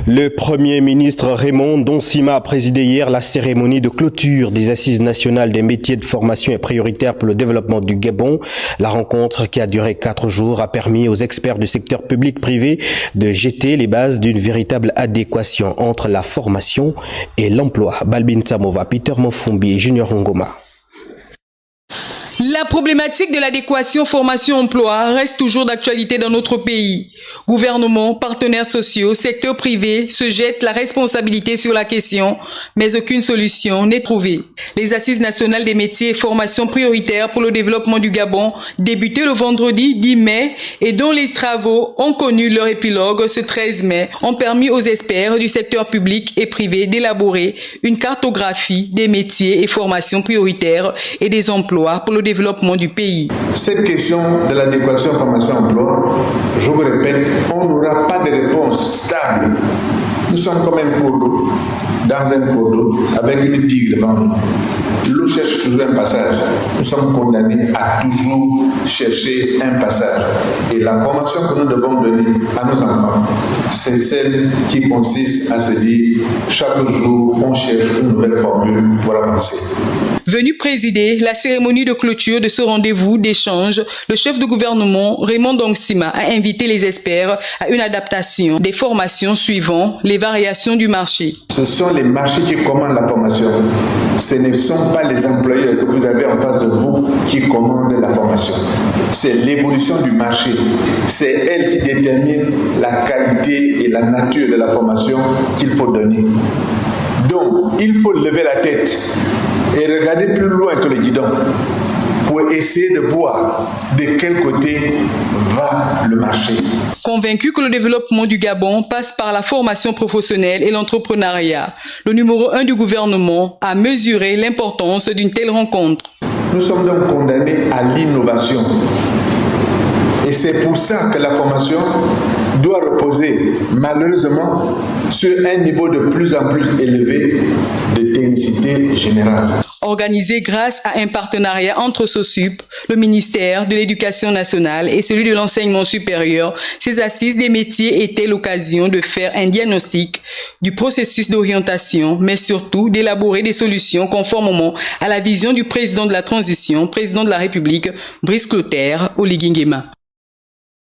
Le Premier ministre Raymond Donsima a présidé hier la cérémonie de clôture des Assises nationales des métiers de formation et prioritaires pour le développement du Gabon. La rencontre, qui a duré 4 jours, a permis aux experts du secteur public-privé de jeter les bases d'une véritable adéquation entre la formation et l'emploi. Balbin Samova, Peter Mofumbi et Junior Ngoma. La problématique de l'adéquation formation-emploi reste toujours d'actualité dans notre pays. Gouvernement, partenaires sociaux, secteur privé se jettent la responsabilité sur la question, mais aucune solution n'est trouvée. Les Assises nationales des métiers et formations prioritaires pour le développement du Gabon, débutées le vendredi 10 mai et dont les travaux ont connu leur épilogue ce 13 mai, ont permis aux experts du secteur public et privé d'élaborer une cartographie des métiers et formations prioritaires et des emplois pour le développement du pays. Cette question de l'adéquation formation-emploi, je vous répète, on n'aura pas de réponse stable. Nous sommes comme un cours d'eau, dans un cours d'eau, avec une digue devant nous. L'eau cherche toujours un passage. Nous sommes condamnés à toujours chercher un passage. Et la formation que nous devons donner à nos enfants, c'est celle qui consiste à se dire, chaque jour, on cherche une nouvelle formule pour avancer. Venu présider la cérémonie de clôture de ce rendez-vous d'échange, le chef de gouvernement Raymond Donsima a invité les experts à une adaptation des formations suivant les variations du marché. Ce sont les marchés qui commandent la formation. Ce ne sont pas les employeurs que vous avez en face de vous qui commandent la formation. C'est l'évolution du marché. C'est elle qui détermine la qualité et la nature de la formation qu'il faut donner. Donc, il faut lever la tête et regarder plus loin que le guidon pour essayer de voir de quel côté va le marché. Convaincu que le développement du Gabon passe par la formation professionnelle et l'entrepreneuriat, le numéro 1 du gouvernement a mesuré l'importance d'une telle rencontre. Nous sommes donc condamnés à l'innovation. Et c'est pour ça que la formation doit reposer, malheureusement, sur un niveau de plus en plus élevé de technicité générale. Organisé grâce à un partenariat entre SOSUP, le ministère de l'Éducation nationale et celui de l'enseignement supérieur, ces assises des métiers étaient l'occasion de faire un diagnostic du processus d'orientation, mais surtout d'élaborer des solutions conformément à la vision du président de la transition, président de la République, Brice Clotaire Oligui Nguema.